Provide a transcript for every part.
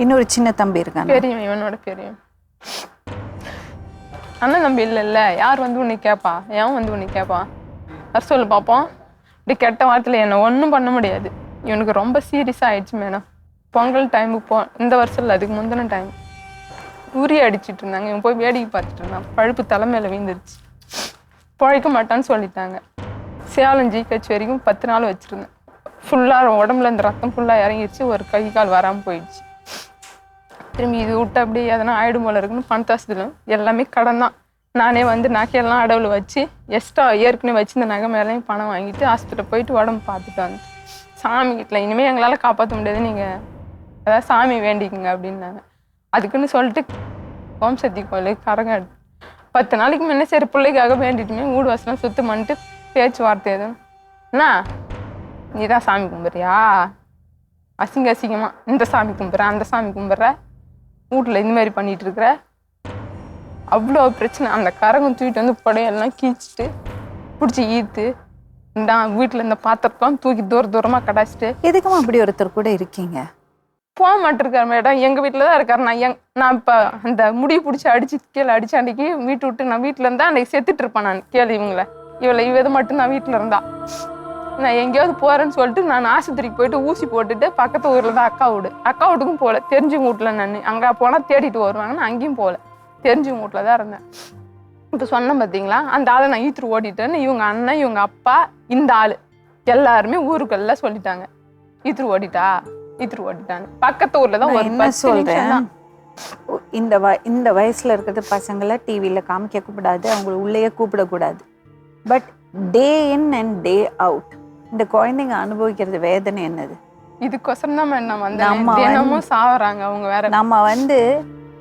இன்னொரு சின்ன தம்பி இருக்காங்க. பெரியவன், இவனோட பெரியவன். அண்ணன் தம்பி இல்லைல்ல, யார் வந்து உன்னை கேட்பா? ஏன் வந்து உன்னை கேட்பான்? வர சொல்லு பார்ப்போம். இப்படி கெட்ட வார்த்தையில் என்னை ஒன்றும் பண்ண முடியாது. இவனுக்கு ரொம்ப சீரியஸாக ஆயிடுச்சு மேடம். பொங்கல் டைமுக்கு இந்த வருஷம் இல்லை, அதுக்கு முந்தின டைம் உரி அடிச்சிட்டு இருந்தாங்க. இவன் போய் வேடிக்கை பார்த்துட்டு இருந்தான். பழுப்பு தலைமையில வீந்துருச்சு. பழைக்க மாட்டான்னு சொல்லிட்டாங்க. சேலம் ஜிஹெச் வரைக்கும் 10 நாள் வச்சுருந்தேன். ஃபுல்லாக உடம்புல இந்த ரத்தம் ஃபுல்லாக இறங்கிடுச்சு. ஒரு கை கால் வராமல் போயிடுச்சு. திரும்பி இது விட்டு அப்படி எதனா ஆயிடும் போல இருக்குன்னு பணத்தாசத்துலும் எல்லாமே கடன் தான். நானே வந்து நகையெல்லாம் அடவில் வச்சு எக்ஸ்ட்ரா ஏற்கனவே வச்சு இந்த நகை மேலேயும் பணம் வாங்கிட்டு ஹாஸ்பிட்டல் போயிட்டு உடம்பு பார்த்துட்டு வந்து சாமி கிட்டல இனிமேல் எங்களால் காப்பாற்ற முடியாது, நீங்கள் ஏதாவது சாமி வேண்டிக்குங்க அப்படின்னாங்க. அதுக்குன்னு சொல்லிட்டு ஓம் சக்தி கோயிலுக்கு கரகம் 10 நாளைக்கு முன்னே சரி பிள்ளைக்காக வேண்டிட்டுமே வீடு வாசலாம் சுத்தம் பண்ணிட்டு பேச்சுவார்த்தை எதுவும் என்ன நீ தான் சாமி கும்பிட்றியா? அசிங்க அசிங்கமாக இந்த சாமி கும்பிட்ற அந்த சாமி கும்பிட்ற, வீட்டில் இந்த மாதிரி பண்ணிட்டு இருக்கிற, அவ்வளோ பிரச்சனை. அந்த கரகம் தூக்கிட்டு வந்து புடையெல்லாம் கீச்சிட்டு பிடிச்சி ஈத்து வீட்டில் இந்த பாத்திரத்தெல்லாம் தூக்கி தூரமாக கடாச்சிட்டு. எதுக்குமா அப்படி ஒருத்தர் கூட இருக்கீங்க? போக மாட்டிருக்காரு மேடம். எங்கள் வீட்டில் தான் இருக்காரு. நான் இப்போ அந்த முடியை பிடிச்சி அடிச்சு கீழே அடிச்சு அன்றைக்கி வீட்டு விட்டு நான் வீட்டில் இருந்தால் அன்றைக்கி செத்துட்டு இருப்பேன். நான் கேளு இவங்கள இவ மட்டும் நான் வீட்டில் இருந்தா. நான் எங்கேயாவது போகிறேன்னு சொல்லிட்டு நான் ஆஸ்பத்திரிக்கு போயிட்டு ஊசி போட்டுட்டு பக்கத்து ஊரில் தான் அக்கா வீட்டுக்கும் போகல. தெரிஞ்சவங்க வீட்டில் நான் அங்கே போனால் தேடிட்டு வருவாங்கன்னு அங்கேயும் போகல. தெரிஞ்சவங்க வீட்டில் தான் இருந்தேன். இப்போ சொன்னேன் பார்த்தீங்களா, அந்த ஆளை நான் ஈத்துரு ஓட்டிட்டேன்னு இவங்க அண்ணன் இவங்க அப்பா இந்த ஆள் எல்லாருமே ஊருக்கெல்லாம் சொல்லிட்டாங்க. ஈத்துரு ஓட்டிட்டான்னு. பக்கத்து ஊரில் தான் ஒரு 10 நிமிஷம் தான். இந்த வயசுல இருக்கிறது பசங்களை டிவியில் காமிக்க கூடாது, அவங்கள உள்ளேயே கூப்பிடக்கூடாது. But day in and day out இந்த குழந்தைங்க அனுபவிக்கிறது வேதனை என்னது? இதுக்கொசரம் தான் நம்ம தினமும் சாவறாங்க அவங்க. வேற நம்ம வந்து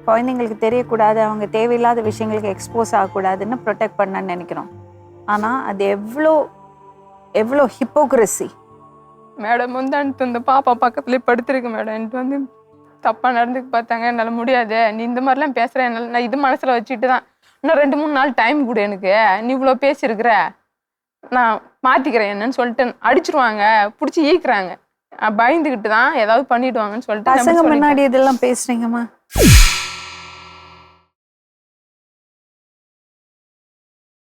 குழந்தைங்களுக்கு தெரியக்கூடாது, அவங்க தேவையில்லாத விஷயங்களுக்கு எக்ஸ்போஸ் ஆகக்கூடாதுன்னு ப்ரொடெக்ட் பண்ணணும்னு நினைக்கிறோம். ஆனால் அது எவ்வளோ ஹிப்போக்ரஸி மேடம். வந்து அனுப்பிட்டு இந்த பாப்பா பக்கத்துலேயே படுத்துருக்கு மேடம். எனக்கு வந்து தப்பாக நடந்துக்கு பார்த்தாங்க. என்னால் முடியாது, நீ இந்த மாதிரிலாம் பேசுகிற, என்னால் நான் இது மனசில் வச்சுட்டு தான் இன்னும் 2-3 நாள் டைம் கொடு எனக்கு, நீ இவ்வளோ பேசியிருக்கிற, நான் மாற்றிக்கிறேன் என்னன்னு சொல்லிட்டு அடிச்சிருவாங்க, பிடிச்சி ஈக்குறாங்க. பயந்துக்கிட்டு தான் ஏதாவது பண்ணிடுவாங்கன்னு சொல்லிட்டு பசங்க முன்னாடி இதெல்லாம் பேசுறீங்கம்மா.